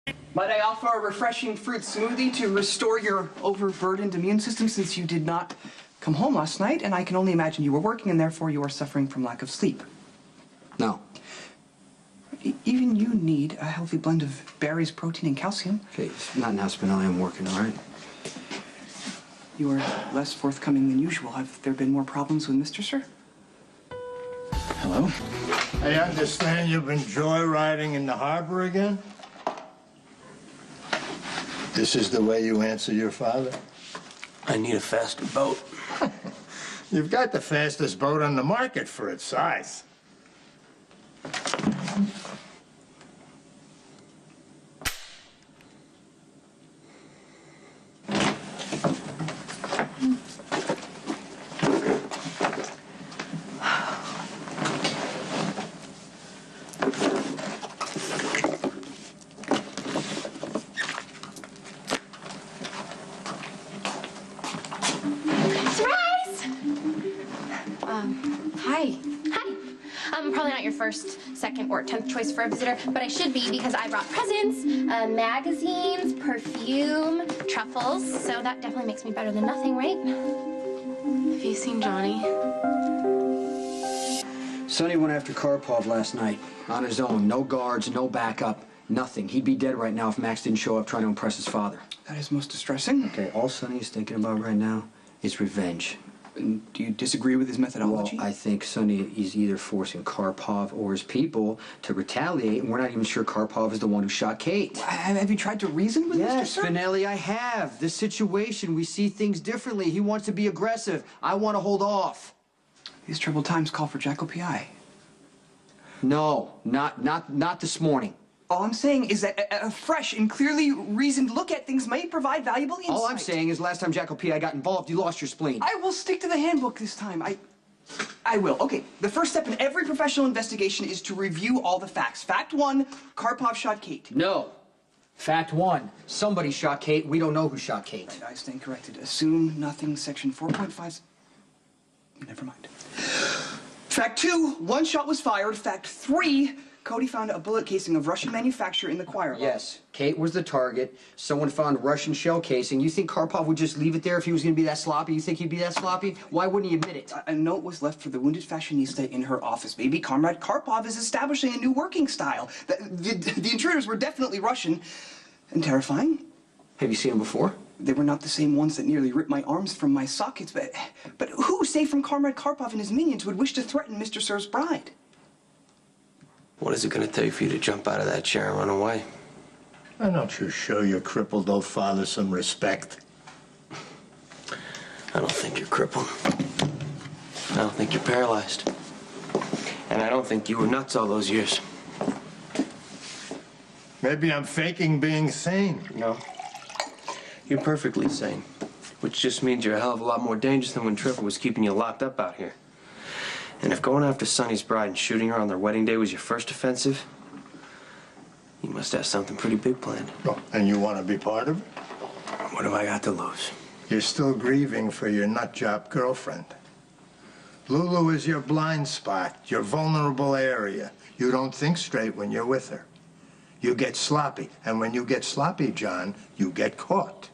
Might I offer a refreshing fruit smoothie to restore your overburdened immune system since you did not come home last night, and I can only imagine you were working and therefore you are suffering from lack of sleep. No. Even you need a healthy blend of berries, protein, and calcium. Okay, not now, Spinelli. I'm working, all right? You are less forthcoming than usual. Have there been more problems with Mr. Sir? Hello? I understand you've been joyriding in the harbor again? This is the way you answer your father? I need a faster boat. You've got the fastest boat on the market for its size. Hi. Hi. I'm probably not your first, second, or 10th choice for a visitor, but I should be because I brought presents, magazines, perfume, truffles, so that definitely makes me better than nothing, right? Have you seen Johnny? Sonny went after Karpov last night on his own. No guards, no backup, nothing. He'd be dead right now if Max didn't show up trying to impress his father. That is most distressing. Okay, all Sonny is thinking about right now is revenge. And do you disagree with his methodology? Well, I think Sonny is either forcing Karpov or his people to retaliate, and we're not even sure Karpov is the one who shot Kate. Have you tried to reason with Mr. Sir? Yes, Spinelli, I have. This situation, we see things differently. He wants to be aggressive. I want to hold off. These troubled times call for Jackal PI. No, not this morning. All I'm saying is that a fresh and clearly reasoned look at things might provide valuable insight. All I'm saying is last time Jackal PI got involved, you lost your spleen. I will stick to the handbook this time. I will. Okay, the first step in every professional investigation is to review all the facts. Fact 1, Karpov shot Kate. No. Fact 1, somebody shot Kate. We don't know who shot Kate. I stand corrected. Assume nothing, section 4.5. Never mind. Fact 2, 1 shot was fired. Fact 3, Cody found a bullet casing of Russian manufacture in the choir loft. Yes, Kate was the target. Someone found Russian shell casing. You think Karpov would just leave it there if he was going to be that sloppy? You think he'd be that sloppy? Why wouldn't he admit it? A note was left for the wounded fashionista in her office. Maybe Comrade Karpov is establishing a new working style. The intruders were definitely Russian and terrifying. Have you seen him before? They were not the same ones that nearly ripped my arms from my sockets, but who, save from Comrade Karpov and his minions, would wish to threaten Mr. Sir's bride? What is it going to take for you to jump out of that chair and run away? Why don't you show your crippled old father some respect? I don't think you're crippled. I don't think you're paralyzed. And I don't think you were nuts all those years. Maybe I'm faking being sane. No. You're perfectly sane. Which just means you're a hell of a lot more dangerous than when Trevor was keeping you locked up out here. And if going after Sonny's bride and shooting her on their wedding day was your first offensive, you must have something pretty big planned. Oh, and you want to be part of it? What have I got to lose? You're still grieving for your nutjob girlfriend. Lulu is your blind spot, your vulnerable area. You don't think straight when you're with her. You get sloppy, and when you get sloppy, John, you get caught.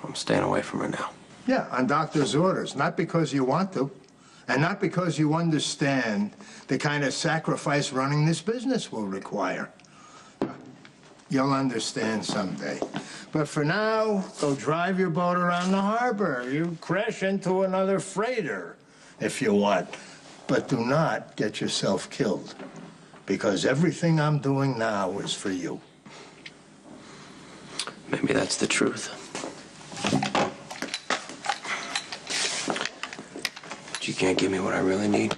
I'm staying away from her now. Yeah, on doctor's orders, not because you want to. And not because you understand the kind of sacrifice running this business will require. You'll understand someday. But for now, go drive your boat around the harbor. You crash into another freighter if you want. But do not get yourself killed. Because everything I'm doing now is for you. Maybe that's the truth. You can't give me what I really need.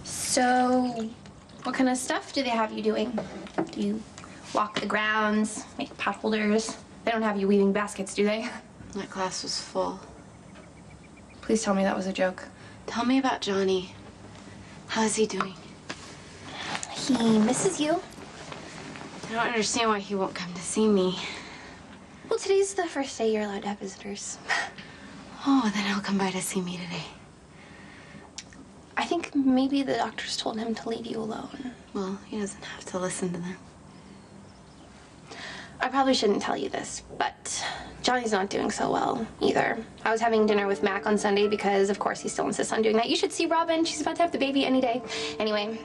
So, what kind of stuff do they have you doing? Do you walk the grounds, make pot holders? They don't have you weaving baskets, do they? That class was full. Please tell me that was a joke. Tell me about Johnny. How is he doing? He misses you. I don't understand why he won't come to see me. Well, today's the first day you're allowed to have visitors. Oh, then he'll come by to see me today. I think maybe the doctors told him to leave you alone. Well, he doesn't have to listen to them. I probably shouldn't tell you this, but Johnny's not doing so well either. I was having dinner with Mac on Sunday because, of course, he still insists on doing that. You should see Robin. She's about to have the baby any day. Anyway,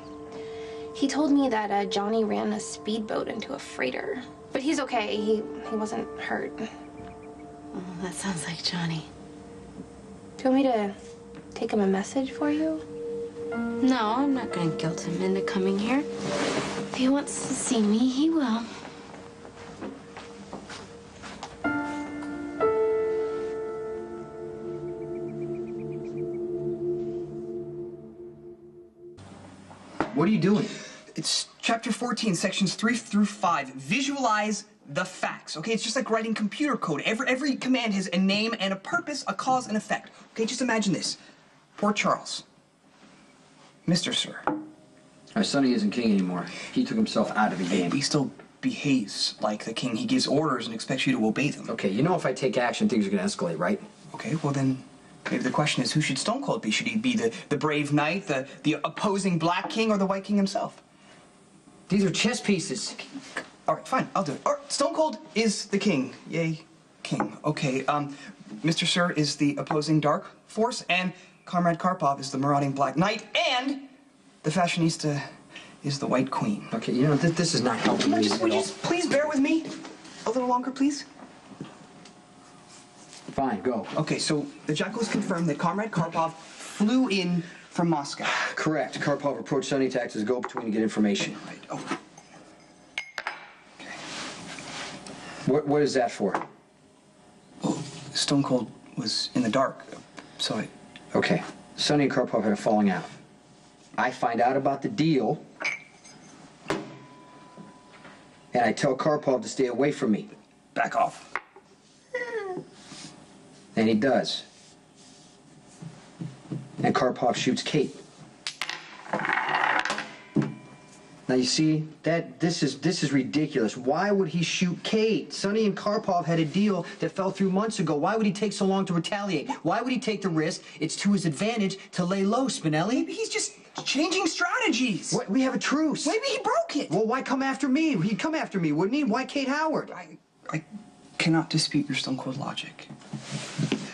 he told me that Johnny ran a speedboat into a freighter. But he's okay. He wasn't hurt. Oh, that sounds like Johnny. Do you want me to take him a message for you? No, I'm not going to guilt him into coming here. If he wants to see me, he will. What are you doing? It's chapter 14, sections 3 through 5. Visualize the facts, okay? It's just like writing computer code. Every command has a name and a purpose, a cause and effect. Okay, just imagine this. Poor Charles. Mr. Sir. Our Sonny isn't king anymore. He took himself out of the game. He still behaves like the king. He gives orders and expects you to obey them. Okay, you know if I take action, things are gonna escalate, right? Okay, well then, maybe the question is, who should Stone Cold be? Should he be the brave knight, the opposing Black King, or the White King himself? These are chess pieces. All right, fine, I'll do it. All right, Stone Cold is the king. Yay, king. Okay, Mr. Sir is the opposing dark force, and Comrade Karpov is the marauding Black Knight, and the fashionista is the White Queen. Okay, you know, this is not helping me at Would you all. just please bear with me a little longer, please? Fine, go. Okay, so the Jackals confirmed that Comrade Karpov flew in from Moscow. Correct. Karpov approached Sonny to act as a go-between to get information. Right, oh. Okay. What is that for? Well, Stone Cold was in the dark, so I... Okay. Sonny and Karpov had a falling out. I find out about the deal, and I tell Karpov to stay away from me. Back off. And he does. And Karpov shoots Kate. Now you see, this is ridiculous. Why would he shoot Kate? Sonny and Karpov had a deal that fell through months ago. Why would he take so long to retaliate? Why would he take the risk? It's to his advantage to lay low, Spinelli. Maybe he's just changing strategies. What? We have a truce. Maybe he broke it. Well, why come after me? He'd come after me, wouldn't he? Why Kate Howard? I cannot dispute your Stone Cold logic.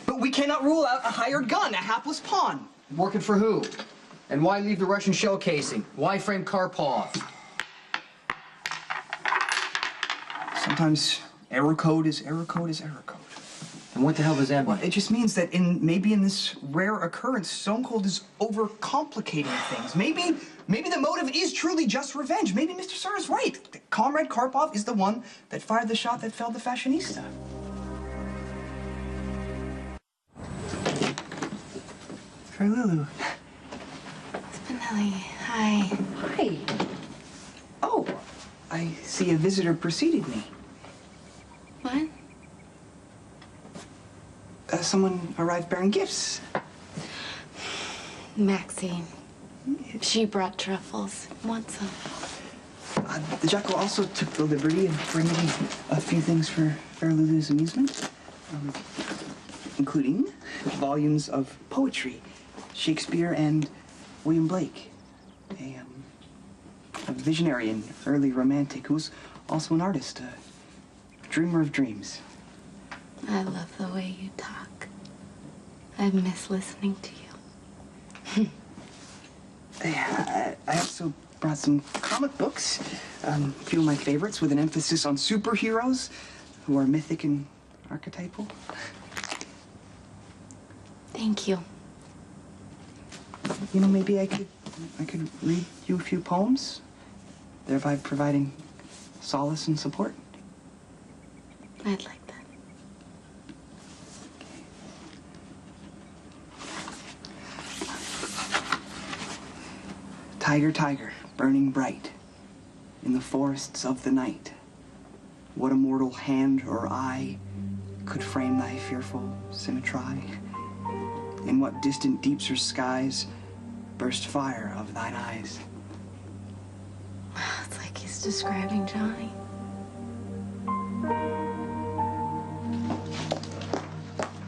But we cannot rule out a hired gun, a hapless pawn. Working for who? And why leave the Russian shell casing? Why frame Karpov? Sometimes error code is error code is error code. And what the hell does that mean? It just means that maybe in this rare occurrence, Stone Cold is overcomplicating things. Maybe the motive is truly just revenge. Maybe Mr. Sir is right. Comrade Karpov is the one that fired the shot that felled the fashionista. For Lulu. Spinelli, hi. Hi. Oh, I see a visitor preceded me. What? Someone arrived bearing gifts. Maxie. She brought truffles. Want some? The Jackal also took the liberty of bringing a few things for Fair Lulu's amusement, including volumes of poetry, Shakespeare and William Blake, a visionary and early romantic who's also an artist, a dreamer of dreams. I love the way you talk. I miss listening to you. I also brought some comic books, a few of my favorites with an emphasis on superheroes who are mythic and archetypal. Thank you. You know, maybe I could read you a few poems, thereby providing solace and support. I'd like that. Tiger, tiger, burning bright in the forests of the night, what immortal hand or eye could frame thy fearful symmetry? In what distant deeps or skies burst fire of thine eyes? It's like he's describing Johnny.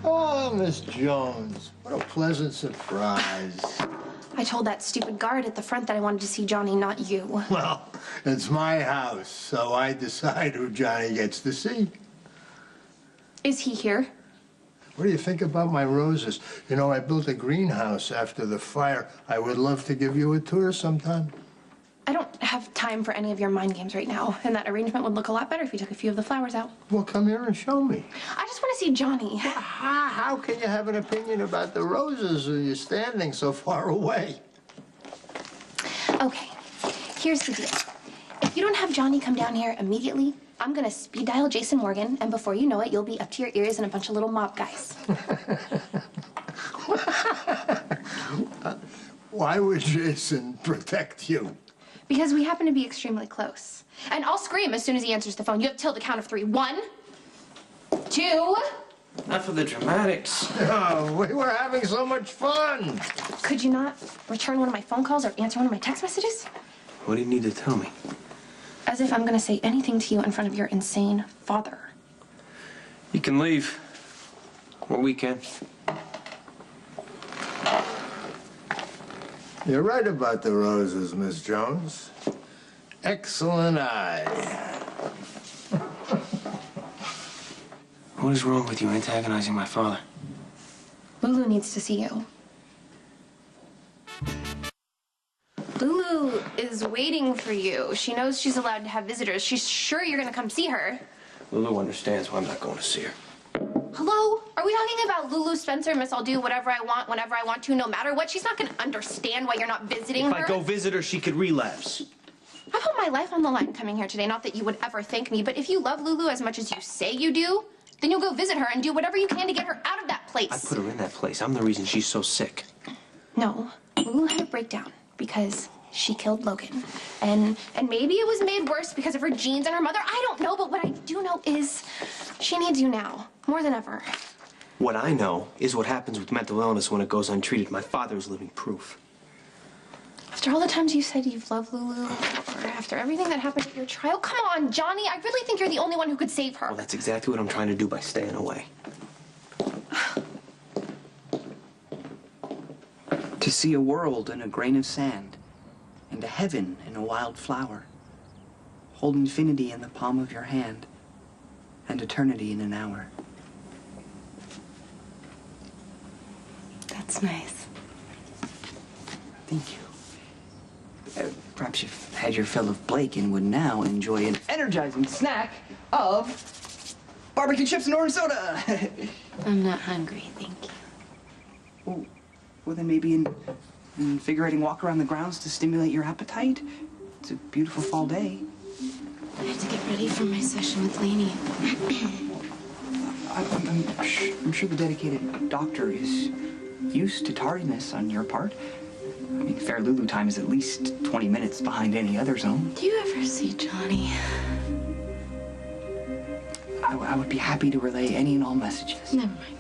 Oh, Miss Jones, what a pleasant surprise. I told that stupid guard at the front that I wanted to see Johnny, not you. Well, it's my house, so I decide who Johnny gets to see. Is he here? What do you think about my roses? You know, I built a greenhouse after the fire. I would love to give you a tour sometime. I don't have time for any of your mind games right now, and that arrangement would look a lot better if you took a few of the flowers out. Well, come here and show me. I just want to see Johnny. How can you have an opinion about the roses when you're standing so far away? Okay, here's the deal. If you don't have Johnny come down here immediately, I'm gonna speed dial Jason Morgan, and before you know it, you'll be up to your ears in a bunch of little mob guys. Why would Jason protect you? Because we happen to be extremely close. And I'll scream as soon as he answers the phone. You have till the count of 3. 1, 2. Not for the dramatics. Oh, we were having so much fun. Could you not return one of my phone calls or answer one of my text messages? What do you need to tell me? As if I'm gonna say anything to you in front of your insane father. You can leave. Or we can. You're right about the roses, Miss Jones. Excellent eye. What is wrong with you antagonizing my father? Lulu needs to see you. Lulu is waiting for you. She knows she's allowed to have visitors. She's sure you're gonna come see her. Lulu understands why I'm not going to see her. Hello? Are we talking about Lulu Spencer, Miss I'll do whatever I want, whenever I want to, no matter what? She's not gonna understand why you're not visiting If her. I go visit her, she could relapse. I put my life on the line coming here today. Not that you would ever thank me, but if you love Lulu as much as you say you do, then you'll go visit her and do whatever you can to get her out of that place. I put her in that place. I'm the reason she's so sick. No, Lulu had a breakdown because she killed Logan. And maybe it was made worse because of her genes and her mother. I don't know, but what I do know is she needs you now, more than ever. What I know is what happens with mental illness when it goes untreated. My father is living proof. After all the times you said you've loved Lulu, or after everything that happened at your trial, come on, Johnny, I really think you're the only one who could save her. Well, that's exactly what I'm trying to do by staying away. To see a world in a grain of sand, and a heaven in a wild flower. Hold infinity in the palm of your hand, and eternity in an hour. That's nice. Thank you. Perhaps you've had your fill of Blake and would now enjoy an energizing snack of barbecue chips and orange soda. I'm not hungry, thank you. Well, then maybe an invigorating walk around the grounds to stimulate your appetite. It's a beautiful fall day. I have to get ready for my session with Lainey. I'm sure the dedicated doctor is used to tardiness on your part. I mean, fair Lulu time is at least 20 minutes behind any other zone. Do you ever see Johnny? I would be happy to relay any and all messages. Never mind.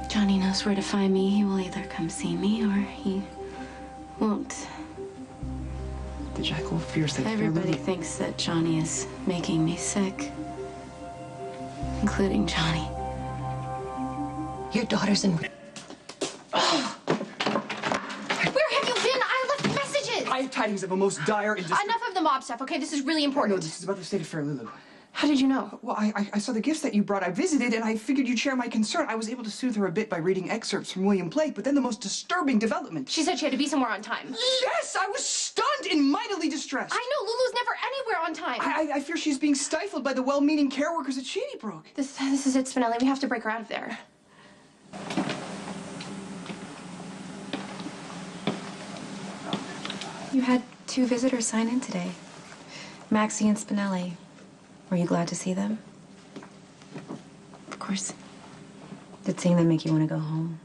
Johnny knows where to find me. He will either come see me or he won't. The jackal fears that Everybody fair Lulu... thinks that Johnny is making me sick, including Johnny. Your daughter's in... Where have you been? I left messages! I have tidings of a most dire and... Enough of the mob stuff, okay? This is really No, important. this is about the state of fair Lulu. How did you know? Well, I saw the gifts that you brought. I visited, and I figured you'd share my concern. I was able to soothe her a bit by reading excerpts from William Blake, but then the most disturbing development. She said she had to be somewhere on time. Yes, I was stunned and mightily distressed. I know, Lulu's never anywhere on time. I fear she's being stifled by the well-meaning care workers at Shady Brook. This is it, Spinelli. We have to break her out of there. You had 2 visitors sign in today. Maxie and Spinelli. Were you glad to see them? Of course. Did seeing them make you want to go home?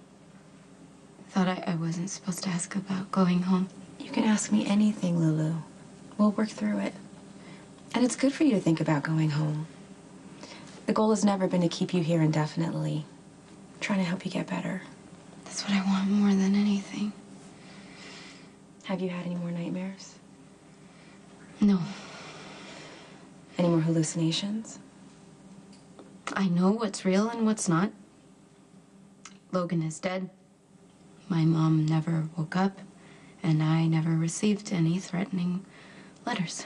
Thought I wasn't supposed to ask about going home. You can ask me anything, Lulu. We'll work through it. And it's good for you to think about going home. The goal has never been to keep you here indefinitely. I'm trying to help you get better. That's what I want more than anything. Have you had any more nightmares? No. Any more hallucinations? I know what's real and what's not. Logan is dead. My mom never woke up, and I never received any threatening letters.